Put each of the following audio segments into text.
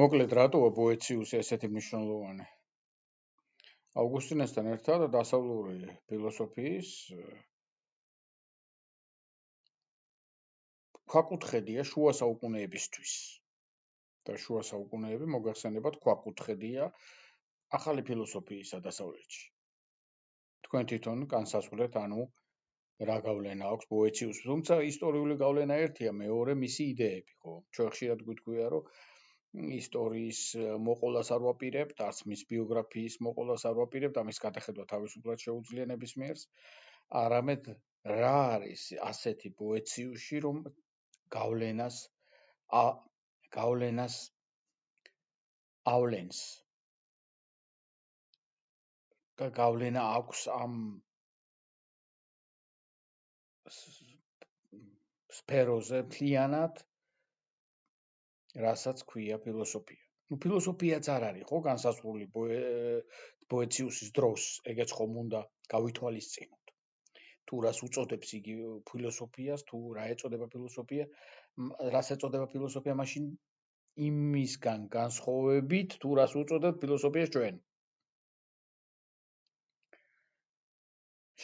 მოკლედ, რატოა ბოეციუსი ესეთი მნიშვნელოვანი? ავგუსტინესთან ერთად დასავლური ფილოსოფიის ქვაკუთხედია შუა საუკუნეებისთვის. და შუა საუკუნეები მოგახსენებათ ქვაკუთხედია ახალი ფილოსოფიისა დასავლეთში. თქვენ თვითონ განსაზღვრეთ, რა გავლენა აქვს ბოეციუსს, თუმცა ისტორიული გავლენა ერთია, მეორე მისი იდეები, ხო? ჩვენ ხშირად გვიტყვია, რომ ისტორიის მოყოლას არ ვაპირებთ, არც მის ბიოგრაფიის მოყოლას არ ვაპირებთ, ამის გადახედვა თავისუფლად შეუძლია ნებისმიერს, არამედ რა არის ასეთი ბოეციუსში, რომ გავლენას ავლენს და გავლენა აქვს ამ სფეროზე მთლიანად, რასაც ქვია ფილოსოფია. ფილოსოფიაც არ არის, ხო, განსაზღვრული ბოეციუსის დროს, ეგეც ხომ უნდა გავითვალისწინოთ. თუ რას უწოდებს იგი ფილოსოფიას, თუ რა ეწოდება ფილოსოფია, რას ეწოდება ფილოსოფია, მაშინ იმისგან განსხვავებით, თუ რას უწოდებთ ფილოსოფიას ჩვენ.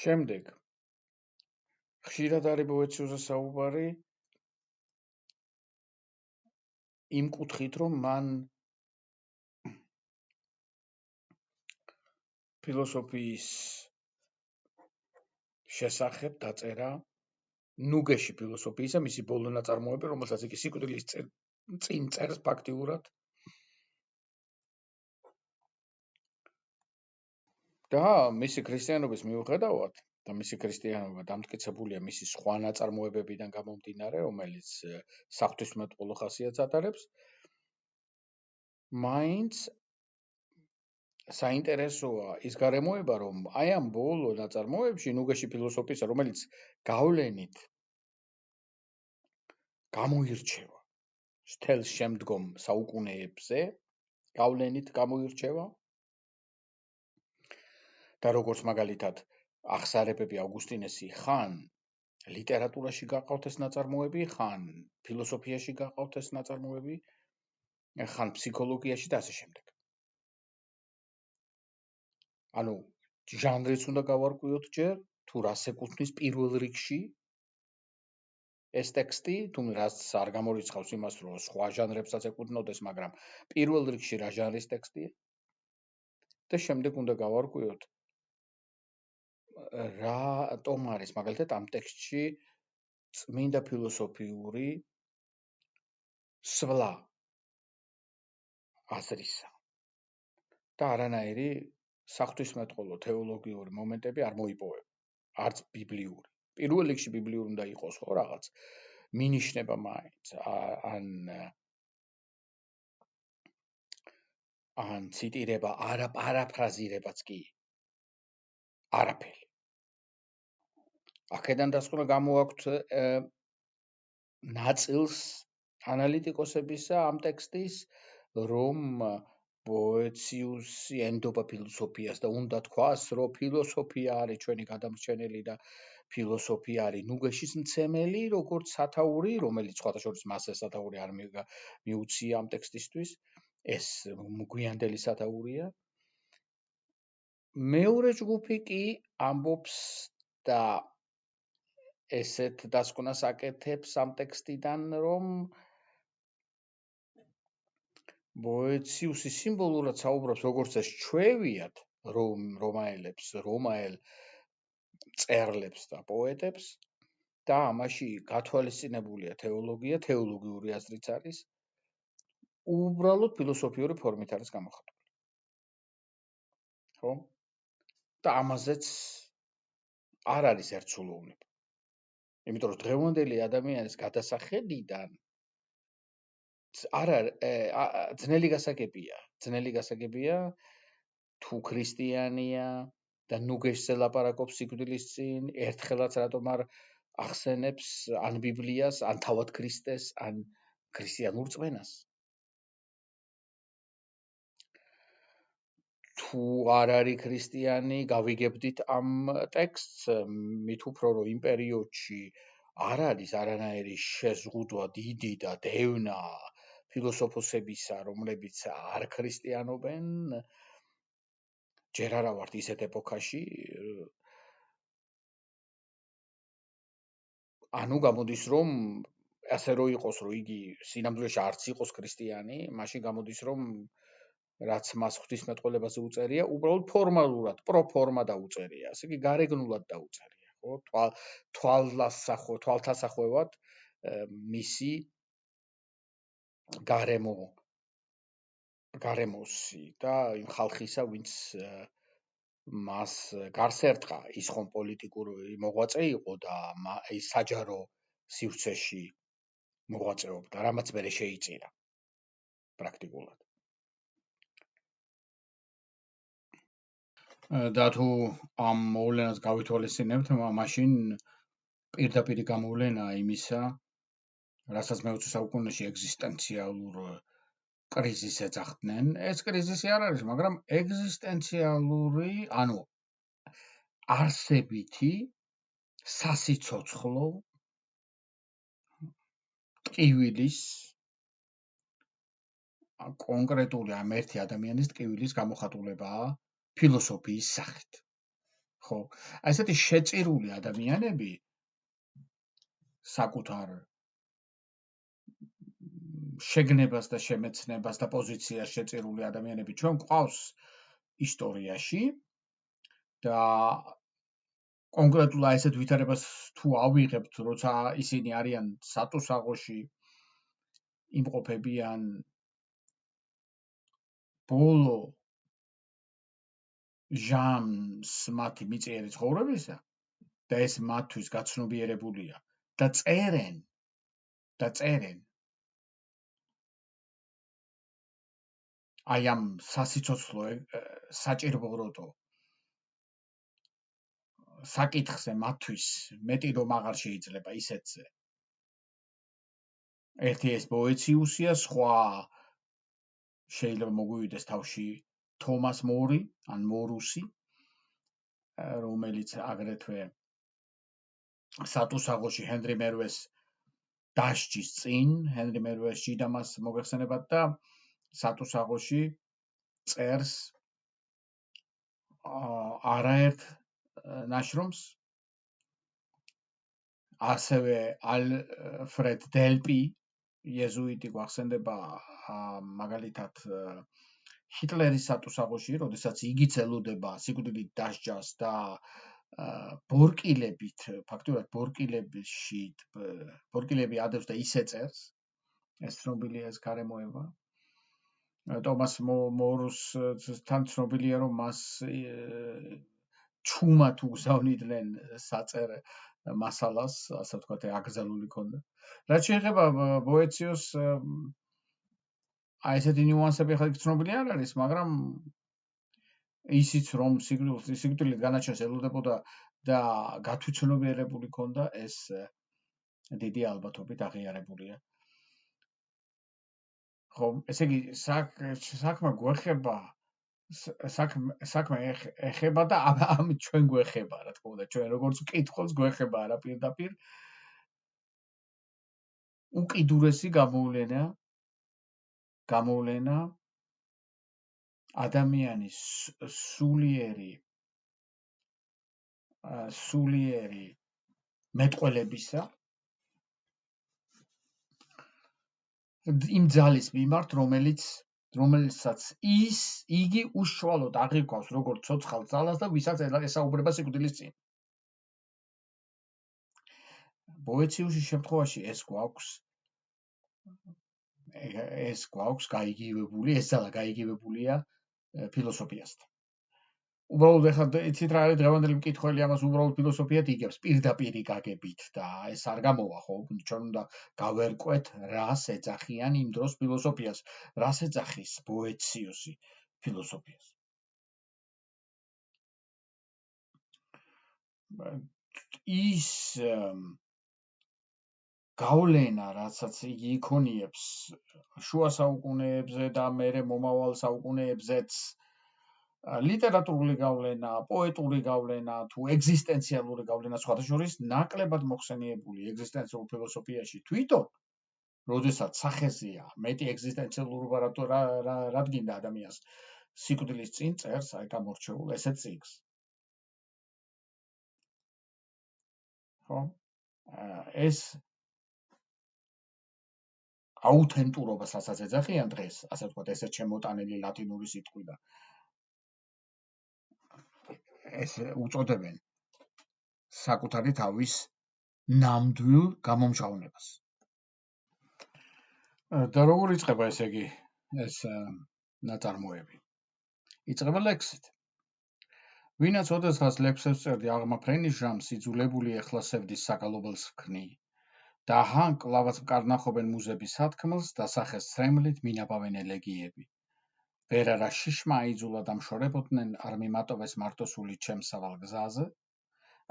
შემდეგ, ხშირად არის ბოეციუსზე საუბარი იმ კუთხით, რომ მან ფილოსოფიის შესახებ დაწერა ნუგეში ფილოსოფიისა, მისი ბოლო ნაწარმოები, რომელსაც იგი სიკვდილის წინ წერს ფაქტიურად. და მისი ქრისტიანობის მიუხედავად და მისი ქრისტიანობა დამტკიცებულია მისი სხვა ნაწარმოებებიდან გამომდინარე, რომელიც საღვთისმეტყველო ხასიათს ატარებს, მაინც საინტერესოა ის გარემოება, რომ აი ამ ბოლო ნაწარმოებში ნუგეში ფილოსოფიისა, რომელიც გავლენით გამოირჩევა მთელ შემდგომ საუკუნეებზე, გავლენით გამოირჩევა და როგორც მაგალითად აღსარებები ავგუსტინესი ხან ლიტერატურაში გაყავთ ეს ნაწარმოები, ხან ფილოსოფიაში გაყავთ ეს ნაწარმოები, ხან ფსიქოლოგიაში და ასე შემდეგ. ანუ ჟანრიც უნდა გავარკვიოთ ჯერ, თუ რას ეკუთვნის პირველ რიგში ეს ტექსტი, თუ რაც არ გამორიცხავს იმას, რომ სხვა ჟანრებსაც ეკუთვნოდეს, მაგრამ პირველ რიგში რა ჟანრის ტექსტია და შემდეგ უნდა გავარკვიოთ რატომ არის მაგალითად ამ ტექსტში წმინდა ფილოსოფიური სვლა აზრისა და არანაირი საღვთისმეტყველო თეოლოგიური მომენტები არ მოიპოვება, არც ბიბლიური. პირველ რიგში ბიბლიური უნდა იყოს, ხო, რაღაც მინიშნება მაინც, ან ციტირება, არა პარაფრაზირებაც კი. არაფერი. აქედან დასკვნა გამოაქვთ ნაწილს ანალიტიკოსებისა ამ ტექსტის, რომ ბოეციუსი ენდობა ფილოსოფიას და უნდა თქვას, რომ ფილოსოფია არის ჩვენი გადამრჩენელი და ფილოსოფია არის ნუგეშის მცემელი, როგორც სათაური, რომელიც სხვათა შორის მასზე სათაური არ მიუცია ამ ტექსტისთვის, ეს გვიანდელი სათაურია. მეორე ჯგუფი კი ამბობს და ესეთ დასკვნას აკეთებს ამ ტექსტიდან, რომ ბოეციუსი სიმბოლურად საუბრობს, როგორც ეს ჩვევიათ რომაელ მწერლებს და პოეტებს და ამაში გათვალისწინებულია თეოლოგია, თეოლოგიური აზრიც არის, უბრალოდ ფილოსოფიური ფორმით არის გამოხატული. ხო? და ამაზეც არ არის ერთსულოვნება. იმიტომ რომ დღევანდელი ადამიანის გადასახედიდან ძნელი გასაგებია თუ ქრისტიანია და ნუგეშზე ლაპარაკობს სიკვდილის წინ, ერთხელაც რატომ არ ახსენებს ან ბიბლიას, ან თავად ქრისტეს, ან ქრისტიანულ რწმენას. თუ არ არის ქრისტიანი, გავიგებდით ამ ტექსტს, მით უფრო რომ იმ პერიოდში არ არის არანაირი შეზღუდვა დიდი და დევნა ფილოსოფოსებისა, რომლებიც არ ქრისტიანობენ, ჯერ არა ვართ ისეთ ეპოქაში, ანუ გამოდის რომ ასე რო იყოს, რომ იგი სინამდვილეში არც იყოს ქრისტიანი, მაშინ გამოდის რომ რაც მას ღვთისმეტყველებაზე უწერია, უბრალოდ ფორმალურად, პროფორმა დაუწერია, ასე იგი გარეგნულად დაუწერია, ხო? თვალთასახვევად მისი გარემოსი და იმ ხალხისა, ვინც მას გარს ერტყა, ის ხომ პოლიტიკური მოღვაწე იყო და ის საჯარო სივრცეში მოღვაწეობდა, რამაც მერე შეიწირა პრაქტიკულად. და თუ ამ მოვლენას გავითვალისწინებთ, მაშინ პირდაპირი გამოვლენა იმისა, რასაც მე-20 საუკუნეში ეგზისტენციალურ კრიზისს ეძახდნენ, ეს კრიზისი არ არის, მაგრამ ეგზისტენციალური, ანუ არსებითი სასიცოცხლო ტკივილის კონკრეტული ამ ერთი ადამიანის ტკივილის გამოხატულებაა ფილოსოფიის სახით. ხო, ასეთი შეწირული ადამიანები საკუთარ შეგნებას და შემეცნებას და პოზიციას შეწირული ადამიანები ჩვენ გვყავს ისტორიაში და კონკრეტულად ესეთ ვითარებას თუ ავიღებთ, როცა ისინი არიან სატუსაღოში, იმყოფებიან ბოლო ჟამს მათი მიწიერი ცხოვრებისა და ეს მათთვის გაცნობიერებულია და წერენ აი ამ სასიცოცხლო საჭირბოროტო საკითხზე მათთვის მეტი რომ აღარ შეიძლება ისეთზე. ერთი ეს ბოეციუსია, სხვა შეიძლება მოგვივიდეს თავში თომას მორი, ან მორუსი, რომელიც აგრეთვე სატუსაღოში ჰენრი მერვეს დასჯის წინ, ჰენრი მერვეს ჟიდამას მოგეხსენებათ და სატუსაღოში წერს არაერთ ნაშრომს, ასევე ალფრედ დელპი, იეზუიტი გვახსენდება მაგალითად ჰიტლერის სატუსაღოში, როდესაც იგიც ელოდება სიკვდილით დასჯას და ბორკილებით, ფაქტობრივად ბორკილები ადევს და ისე წერს, ეს ცნობილია ეს გარემოება. ტომას მორუსთან ცნობილია, რომ მას ჩუმად უგზავნიდნენ საწერ მასალას, ასე ვთქვათ, აკრძალული ქონდა. რაც შეეხება ბოეციოს, აი ესეთი ნიუანსები ახლა ცნობილი არ არის, მაგრამ ისიც რომ სიკვდილით განაჩენს ელოდებოდა და გათვითცნობიერებული ქონდა, ეს დიდი ალბათობით აღიარებულია. ხო, ესე იგი საქმე გვეხება, საქმე ეხება და ამ ჩვენ გვეხება, რა თქმა უნდა, ჩვენ როგორც მკითხველს გვეხება არა პირდაპირ. უკიდურესი გამოვლენა ადამიანის სულიერი მეტყველებისა იმ ძალის მიმართ, რომელსაც იგი უშუალოდ აღიქვავს როგორც ცოცხალ ძალას და ვისაც ესაუბრება სიკვდილის წინ. ბოეციუსის შემთხვევაში ეს გვაქვს გაიგივებული, ეს ძალა გაიგივებულია ფილოსოფიასთან. უბრალოდ ეხლა იცით რა არის დღევანდელი მკითხველი ამას უბრალოდ ფილოსოფიად იგებს პირდაპირი გაგებით და ეს არ გამოვა, ხო? ჩვენ უნდა გავერკვეთ რას ეძახიან იმ დროს ფილოსოფიას, რას ეძახის ბოეციუსი ფილოსოფიას. ის გავლენა, რასაც იგი იქონიებს შუა საუკუნეებზე და მერე მომავალ საუკუნეებზეც, ლიტერატურული გავლენა, პოეტური გავლენა თუ ეგზისტენციალური გავლენა, სხვადასხვა ნაკლებად მოხსენიებული ეგზისტენციურ ფილოსოფიაში თვითონ როდესაც სახეზეა მეტი ეგზისტენციალურობა რადგინდა ადამიანს სიკვდილის წინ წერს აი გამორჩეულ ესეთ წიგნს. ხო? ეს აუთენტურობა, რასაც ეძახიან დღეს, ასე ვთქვათ, ესეთ შემოტანილი ლათინური სიტყვიდან. ეს უწოდებენ საკუთარი თავის ნამდვილ გამომჟღავნებას. და როგორ იწყება ესე იგი ეს ნაწარმოები? იწყება ლექსით. ვინაც ოდესღაც ლექსებს წერდი აღმაფრენის ჟამს, იძულებული ეხლასევდის საგალობელს ვქნი. და ჰან კლავაც მკარნახობენ მუზების სათქმელს, დასახეს ცრემლით მინაბავენ ელეგიები. ვერ არა შიშმა აიძულა დამშორებოდნენ, არ მიმატოვეს მარტოსული ჩემსავალ გზაზე,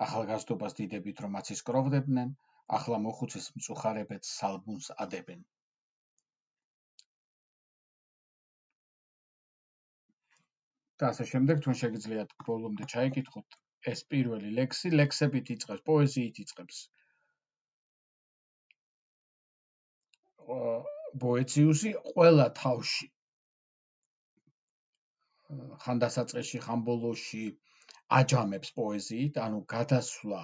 ახალგაზრდობას დიდებით რომ აცის კროვდებდნენ, ახლა მოხუცის მწუხარებეთ სალბუნს ადებენ. და ასე შემდეგ, თქვენ შეგიძლიათ ბოლომდე ჩაიკითხოთ ეს პირველი ლექსი, ლექსებით იწყებს, პოეზიით იწყებს. ბოეციუსი ყველა თავში ხან დასაწყისში, ხან ბოლოში აჯამებს პოეზიით, ანუ გადასვლა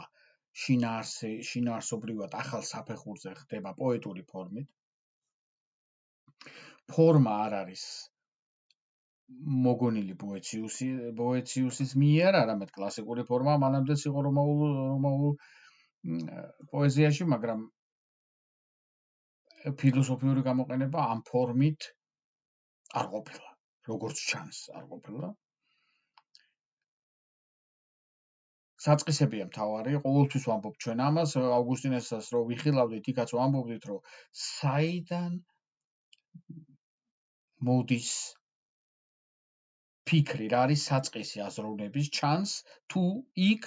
შინაარსობრივად ახალ საფეხურზე ხდება პოეტური ფორმით. ფორმა არ არის მოგონილი ბოეციუსის მიერ, არამედ კლასიკური ფორმა მანამდეც იყო რომაულ პოეზიაში, მაგრამ ფილოსოფიური გამოყენება ამ ფორმით არ ყოფილა, როგორც ჩანს, არ ყოფილა. საწყისებია მთავარი, ყოველთვის ვამბობ ჩვენ ამას, ავგუსტინესაც რო ვიხილავდით, იქაც ვამბობდით, რომ საიდან მოდის ფიქრი, რა არის საწყისი აზროვნების, ჩანს თუ იქ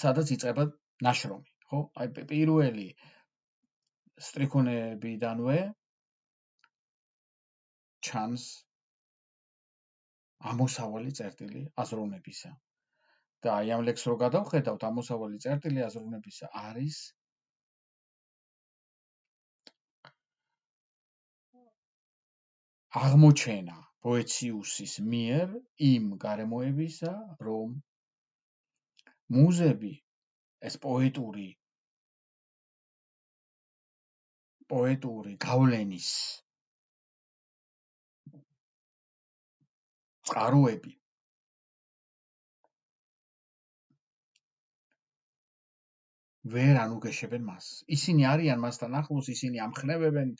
სადაც იწყება ნაშრომი, ხო? აი პირველი სტრიქონებიდანვე ჩანს ამოსავალი წერტილი აზროვნებისა. და აი ამ ლექსს რო გადავხედავთ, ამოსავალი წერტილი აზროვნებისა არის აღმოჩენა ბოეციუსის მიერ იმ გარემოებისა, რომ მუზები, ეს პოეტური გავლენის წყაროები ვერ ანუგეშებენ მას. ისინი არიან მასთან ახლოს, ისინი ამხნევებენ,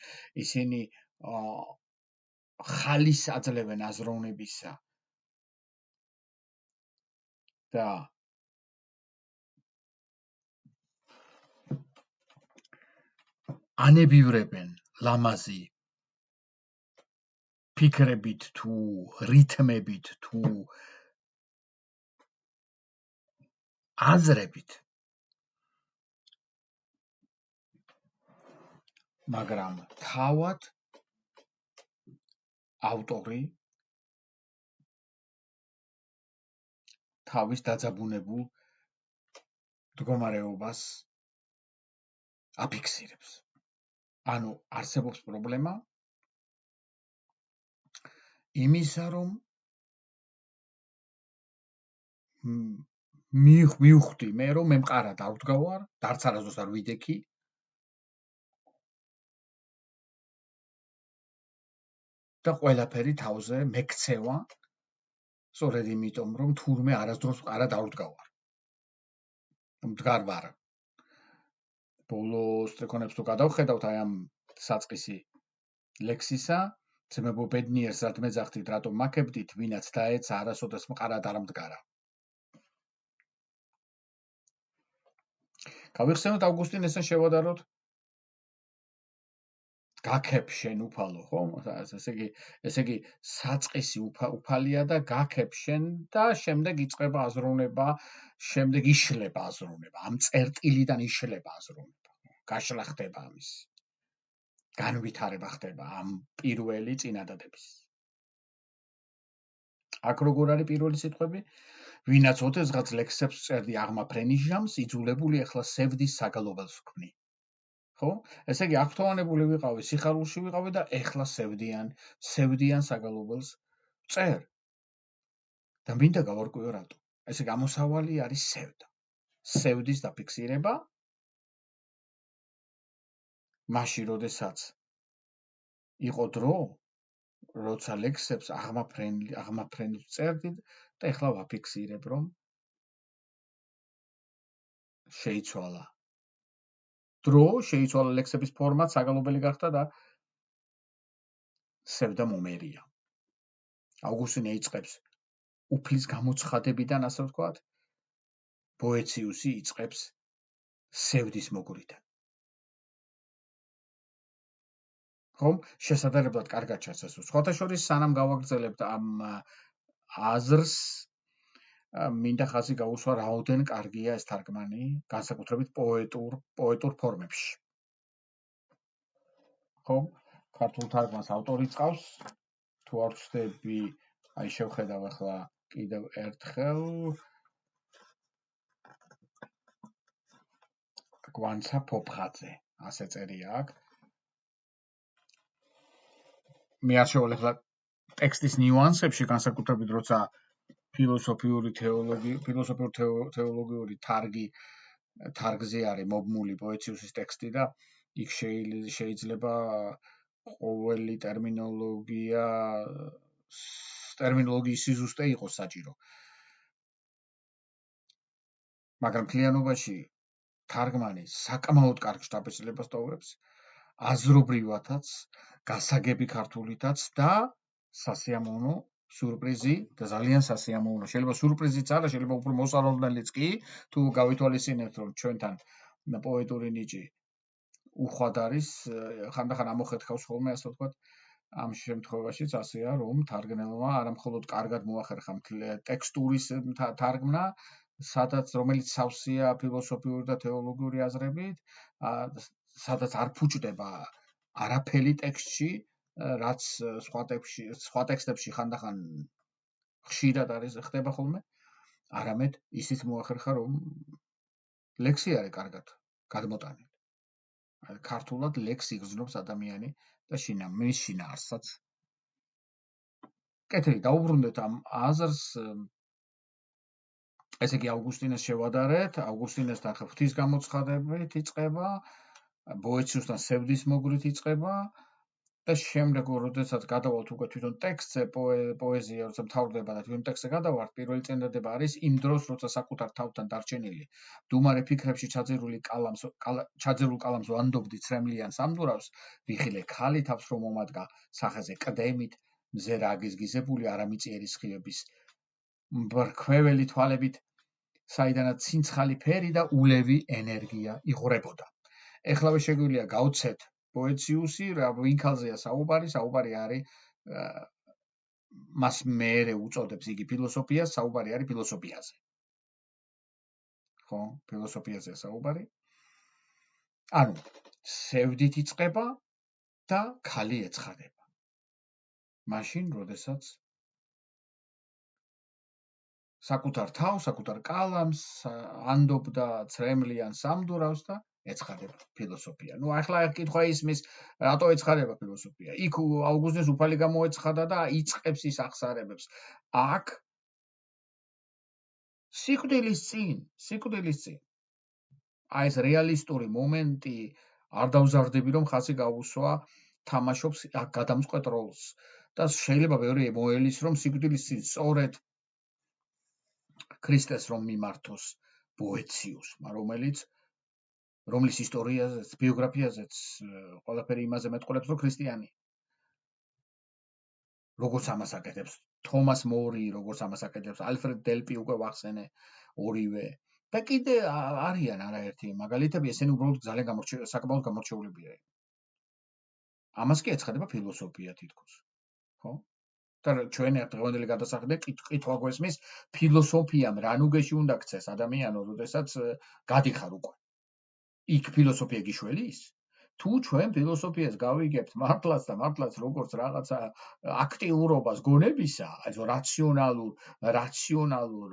ისინი ხალის აძლევენ აზროვნებისა და ანებივრებენ ლამაზი ფიქრებით თუ რითმებით თუ აზრებით, მაგრამ თავად ავტორი თავის დაძაბუნებულ მდგომარეობას აფიქსირებს. ანუ არსებობს პრობლემა იმისა, რომ მივხვდი მე, რომ მე მყარად არ ვდგავარ, არც არასდროს არ ვიდექი და ყველაფერი თავზე მექცევა, სწორედ იმიტომ, რომ თურმე არასდროს მყარად არ ვდგავარ. მდგარ ვარ. ბოლო სტრიქონებს თუ გადავხედავთ აი ამ საწყისი ლექსისა, ძმებო ბედნიერს რად მეძახდით, რატომ მაქებდით, ვინაც დაეცა არასოდეს მყარად არ მდგარა. გავიხსენოთ ავგუსტინესთან შევადაროთ გაქებ შენ უფალო, ხო? ესე იგი საწყისი უფალია და გაქებ შენ და შემდეგ იწყება აზროვნება, შემდეგ იშლება აზროვნება, ამ წერტილიდან იშლება აზროვნება. გაშლა ხდება ამის. განვითარება ხდება ამ პირველი წინადადების. აქ როგორ არის პირველი სიტყვები? ვინაც ოდესღაც ლექსებს წერდი აღმაფრენის ჟამს, იძულებული ახლა სევდის საგალობელს ვქმნი. ხო? ესე იგი აქტოვანებული ვიყავი, სიხარულში ვიყავი და ეხლა სევდიან საგალობელს წერ. და მინდა გავარკვიო რატო. ესე გამოსავალი არის სევდა. სევდის დაფიქსირება მაშინ, როდესაც იყო დრო, როცა ლექსებს აღმაფრენით წერდით და ეხლა ვაფიქსირებ, რომ შეიცვალა. დრო შეიცვალა, ლექსების ფორმაც საგალობელი გახდა და სევდა მომერია. ავგუსტინე იწყებს უფლის გამოცხადებიდან, ასე ვთქვათ, ბოეციუსი იწყებს სევდის მოგვრიდან. ხომ? შესაძლებლად კარგად ჩანს. სხვათა შორის სანამ გავაგრძელებთ ამ აზრს, მინდა ხაზი გაუსვა რაოდენ კარგია ეს თარგმანი, განსაკუთრებით პოეტურ ფორმებში. ხომ? ქართულ თარგმანს ავტორი წავს, თუ არ ვცდები, აი შევხედავ ახლა კიდევ ერთხელ გვანცა ფოფხაძე, ასე წერია აქ. მე არ შევალეხლა ტექსტის ნიუანსებში, განსაკუთრებით როცა ფილოსოფიური თეოლოგიური თარგზე არის მობმული პოეციუსის ტექსტი და იქ შეიძლება ყოველი ტერმინოლოგიის სიზუსტე იყოს საჭირო. მაგრამ მთლიანობაში თარგმანი საკმაოდ კარგ შთაბეჭდილებას ტოვებს, აზრობრივათაც, გასაგები ქართულითაც და სასიამოვნო სურპრიზი და ძალიან სასიამოვნო. შეიძლება სურპრიზიც არა, შეიძლება უფრო მოსალოდნელიც კი, თუ გავითვალისწინებთ, რომ ჩვენთან პოეტური ნიჭი უხვად არის, ხანდახან ამოხეთქავს ხოლმე, ასე ვთქვათ, ამ შემთხვევაშიც ასეა, რომ თარგმნელმა არა მხოლოდ კარგად მოახერხა ტექსტურის თარგმნა, რომელიც სავსეა ფილოსოფიური და თეოლოგიური აზრებით, სადაც არ ფუჭდება არაფერი ტექსტში, რაც სხვა ტექსტებში ხანდახან ხშირად არის ხდება ხოლმე, არამედ ისიც მოახერხა, რომ ლექსი არის კარგად გადმოტანილი. ქართულად ლექსი იგრძნობს ადამიანი და მის შინაარსსაც. კეთილი, დაუბრუნდეთ ამ აზრს. ესე იგი ავგუსტინეს შევადარეთ, ავგუსტინესთან ღვთის გამოცხადებით იწყება, ბოეციუსთან სევდის მოგვრით იწყება და შემდეგ, როდესაც გადავალთ უკვე თვითონ ტექსტზე, პოეზია, როცა მთავრდება და თვითონ ტექსტზე გადავართ, პირველი წინადადება არის იმ დროს, როცა საკუთარ თავთან დარჩენილი მდუმარე ფიქრებში ჩაძერულ კალამს ვანდობდი ცრემლიან სამდურავს, ვიხილე ქალი თავს რომ მომადგა სახეზე კდემით, მზე რა გიზგიზებული არამიწიერი სხივების მბრქვეველი თვალებით, საიდანაც ცინცხალი ფერი და ულევი ენერგია იღვრებოდა. ეხლავე შეგვიძლია გავცეთ პოეციუსი, ვინ ქალზეა საუბარი არის, მას მეერე უწოდებს იგი ფილოსოფიას, საუბარი არის ფილოსოფიაზე. ხო, ფილოსოფიაზეა საუბარი. ანუ, სევდით იწყება და ქალი ეცხადება. მაშინ, როდესაც საკუთარ თავს, საკუთარ კალამს ანდობდა ცრემლიან სამდურავს და ეცხადება ფილოსოფია. ნუ ახლა კითხვა ისმის, რატო ეცხადება ფილოსოფია? იქ ავგუსტინეს უფალი გამოეცხადა და იწყებს ის აღსარებებს. აქ სიკვდილის წინ. აი ეს რეალისტური მომენტი არ დავზარდები, რომ ხაზი გავუსვა, თამაშობს აქ გადამწყვეტ როლს და შეიძლება ბევრი მოელის, რომ სიკვდილის წინ სწორედ ქრისტეს რომ მიმართოს ბოეციუსმა, რომლის ისტორიაზეც, ბიოგრაფიაზეც ყველაფერი იმაზე მეტყოლებს, რომ ქრისტიანია. როგორც ამას აკეთებს თომას მორი, როგორც ამას აკეთებს ალფრედ დელპი, უკვე ვახსენე ორივე. და კიდე არიან არაერთი მაგალითები, ესენი უბრალოდ ძალიან საკმაოდ გამორჩეულებია. ამას კი ეცხადება ფილოსოფია თითქოს. ხო? და ჩვენი დღევანდელი გადასახადი კითხვა გვესმის, ფილოსოფიამ რა ნუგეში უნდა ქცეს ადამიანო, როდესაც გადიხარ უკვე. იქ ფილოსოფია გიშველის? თუ ჩვენ ფილოსოფიას გავიგებთ მართლაც როგორც რაღაცა აქტიურობას გონებისა, რაციონალურ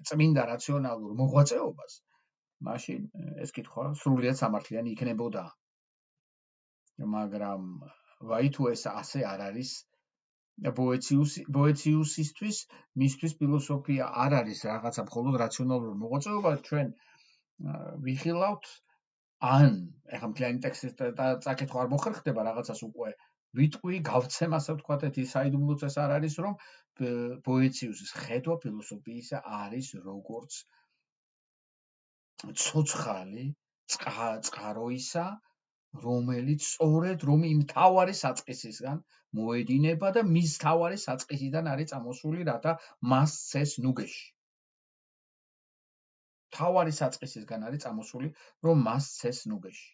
წმინდა რაციონალურ მოღვაწეობას, მაშინ ეს კითხვა სრულიად სამართლიანი იქნებოდა. მაგრამ ვაი თუ ეს ასე არ არის, ბოეციუსისთვის მისთვის ფილოსოფია არ არის რაღაცა მხოლოდ რაციონალური მოღვაწეობა, ჩვენ ვიხილავთ ან ეხლა მთლიანი ტექსტის წაკითხვა არ მოხერხდება, რაღაცას უკვე ვიტყვი, გავცემ, ასე ვთქვათ, ეს საიდუმლოც ეს არ არის, რომ ბოეციუსის ხედვა ფილოსოფიისა არის როგორც ცოცხალი წყაროისა, რომელიც სწორედ რომ იმ თავარი საწყისისგან მოედინება და მის თავარი საწყისიდან არის წამოსული, რათა მას წეს ნუგეში. თავარი საწყისისგან არის წამოსული, რომ მას წეს ნუგეში.